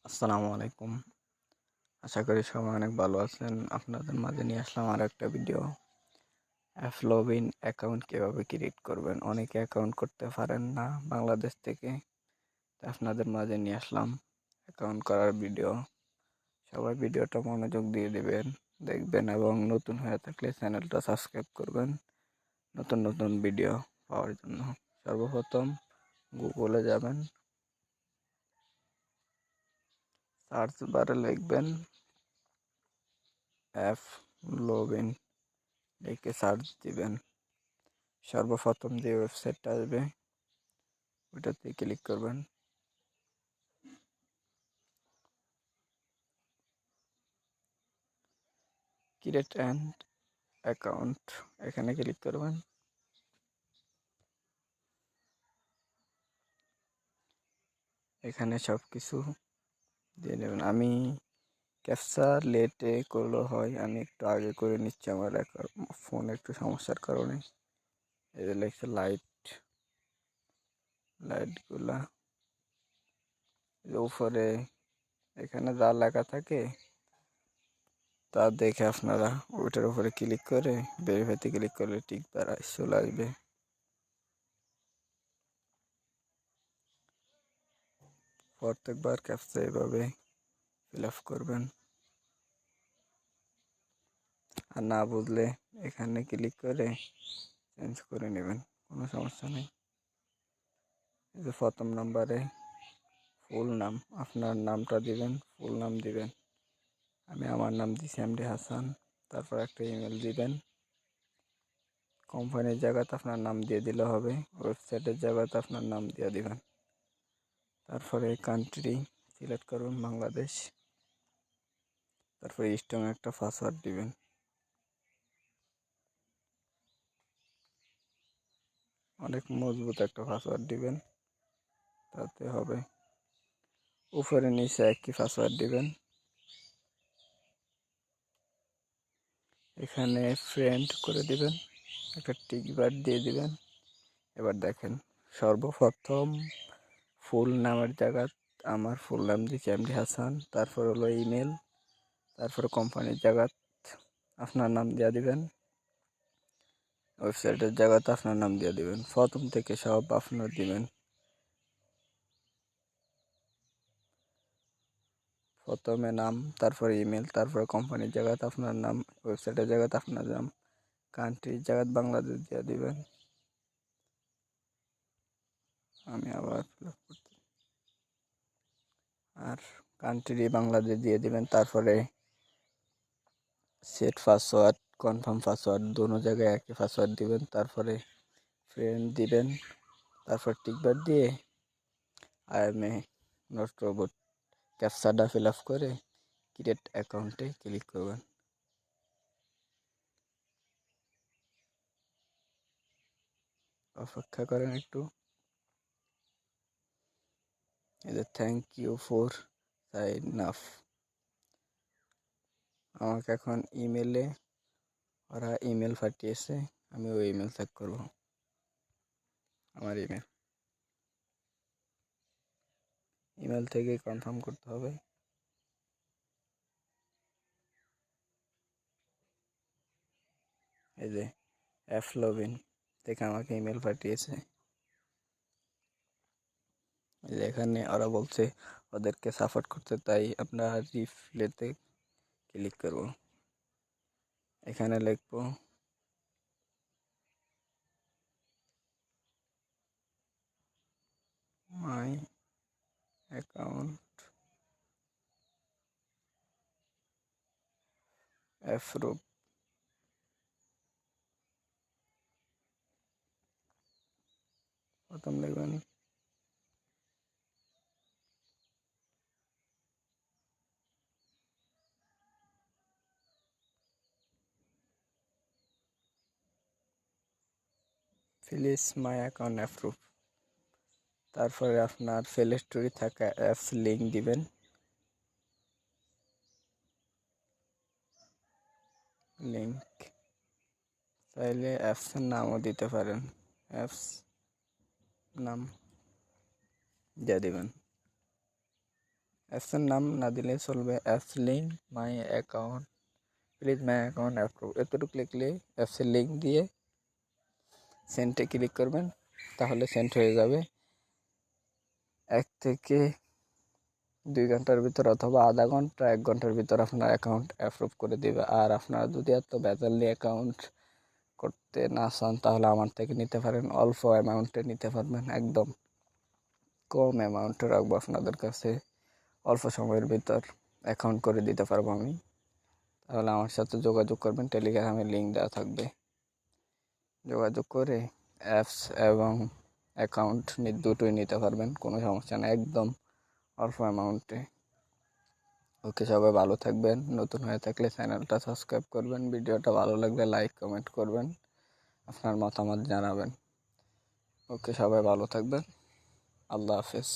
আসসালামু আলাইকুম। আশা করি সবাই অনেক ভালো আছেন। আপনাদের মাঝে নিয়ে আসলাম আর একটা ভিডিও। অ্যাফলোবিন অ্যাকাউন্ট কীভাবে ক্রিয়েট করবেন। অনেকে অ্যাকাউন্ট করতে পারেন না বাংলাদেশ থেকে, তাই আপনাদের মাঝে নিয়ে আসলাম অ্যাকাউন্ট করার ভিডিও। সবাই ভিডিওটা মনোযোগ দিয়ে দেখবেন এবং নতুন হয়ে থাকলে চ্যানেলটা সাবস্ক্রাইব করবেন নতুন নতুন ভিডিও পাওয়ার জন্য। সর্বপ্রথম গুগলে যাবেন, সার্চ বারে লিখবেন অ্যাফলোবিন, লিখে সার্চ দিবেন। সর্বপ্রথম যে ওয়েবসাইটটা আসবে ওইটাতে ক্লিক করবেন। ক্রিয়েট অ্যান্ড অ্যাকাউন্ট, এখানে ক্লিক করবেন। এখানে সব কিছু দিয়ে নেবেন। আমি ক্যাপচা লেটে করলে হয়, আমি একটু আগে করে নিচ্ছি, আমার ফোন একটু সমস্যার কারণে। এই যে লেখছে লাইটগুলা উপরে, এখানে যা লেখা থাকে তা দেখে আপনারা ওইটার উপরে ক্লিক করে ভেরিফাইতে ক্লিক করলে ঠিক তারা চলে আসবে। প্রত্যেকবার ক্যাপচা এভাবে ফিল আপ করবেন। আর না বুঝলে এখানে ক্লিক করে চেঞ্জ করে নেবেন, কোনো সমস্যা নেই। এই যে প্রথম নাম্বারে ফুল নাম, আপনার নামটা দিবেন, ফুল নাম দিবেন। আমি আমার নাম দিছি এমডি হাসান। তারপর একটা ইমেল দিবেন। কোম্পানির জায়গাতে আপনার নাম দিয়ে দিলে হবে, ওয়েবসাইটের জায়গাতে আপনার নাম দিয়ে দিবেন। তারপরে কান্ট্রি সিলেক্ট করবেন বাংলাদেশ। তারপরে স্ট্রং একটা পাসওয়ার্ড দিবেন। অনেক মজবুত একটা পাসওয়ার্ড দিবেন, তাতে হবে। উপরে নিচে একই পাসওয়ার্ড দিবেন। এখানে ফ্রেন্ড করে দিবেন, একটা টিকবার দিয়ে দিবেন। এবার দেখেন, সর্বপ্রথম ফুল নামের জায়গা আমার ফুল নাম দিচ্ছি এমডি হাসান। তারপর হলো ইমেল, তারপরে কোম্পানির জায়গা আপনার নাম দিয়ে দিবেন, ওয়েবসাইটের জায়গাতে আপনার নাম দিয়ে দিবেন। প্রথম থেকে সব আপনার দিবেন। প্রথমে নাম, তারপরে ইমেল, তারপরে কোম্পানির জায়গাতে আপনার নাম, ওয়েবসাইটের জায়গাতে আপনার নাম, কান্ট্রির জায়গাতে বাংলাদেশ দিয়ে দিবেন। আমি আবার আর কান্ট্রি বাংলাদেশ দিয়ে দিবেন। তারপরে সেট পাসওয়ার্ড, কনফার্ম পাসওয়ার্ড, দোনো জায়গায় একই পাসওয়ার্ড দিবেন। তারপরে ফ্রেন্ড দিবেন, তারপর টিকবার দিয়ে I am a not robot ক্যাপচাটা ফিল আপ করে ক্রিয়েট অ্যাকাউন্টে ক্লিক করবেন। অপেক্ষা করেন একটু। এই যে thank you for sign up, আমাকে এখন ইমেলে ওরা ইমেল পাঠিয়েছে, আমি ওই ইমেল চেক করব। আমার ইমেল থেকে কনফার্ম করতে হবে। এই যে অ্যাফলোবিন থেকে আমাকে ইমেল পাঠিয়েছে। এখানে ওরা বলছে ওদেরকে সাপোর্ট করতে, তাই আমরা রিপ্লেতে ক্লিক করব। এখানে লিখবো মাই অ্যাকাউন্ট অ্যাপ্রুভ। প্রথম লিখবেন প্লিজ মাই অ্যাকাউন্ট অ্যাপ্রুভ। তারপরে আপনার প্লে স্টোরে থাকা অ্যাপস লিঙ্ক দিবেন। লিঙ্ক চাইলে অ্যাপসের নামও দিতে পারেন, অ্যাপস নাম দিয়ে দিবেন। অ্যাপসের নাম না দিলে চলবে, apps link my account, please my account approve, এতটুকু লিখলে অ্যাপসের লিঙ্ক দিয়ে সেন্টে ক্লিক করবেন, তাহলে সেন্ট হয়ে যাবে। 1 থেকে 2 ঘন্টার ভিতর অথবা আধা ঘন্টা 1 ঘন্টার ভিতর আপনার অ্যাকাউন্ট অ্যাপ্রুভ করে দেবে। আর আপনারা যদি এত ভেজাল নিয়ে অ্যাকাউন্ট করতে না চান তাহলে আমার থেকে নিতে পারেন, অল্প অ্যামাউন্টে নিতে পারবেন, একদম কম অ্যামাউন্টে রাখবো আপনাদের কাছে, অল্প সময়ের ভিতর অ্যাকাউন্ট করে দিতে পারবো আমি। তাহলে আমার সাথে যোগাযোগ করবেন, টেলিগ্রামে লিঙ্ক দেওয়া থাকবে, যোগাযোগ করে অ্যাপস এবং অ্যাকাউন্ট দুটোই নিতে পারবেন, কোনো সমস্যা নেই, একদম অল্প অ্যামাউন্টে। ওকে, সবাই ভালো থাকবেন, নতুন হয়ে থাকলে চ্যানেলটা সাবস্ক্রাইব করবেন, ভিডিওটা ভালো লাগলে লাইক কমেন্ট করবেন, আপনার মতামত জানাবেন। ওকে, সবাই ভালো থাকবেন, আল্লাহ হাফেজ।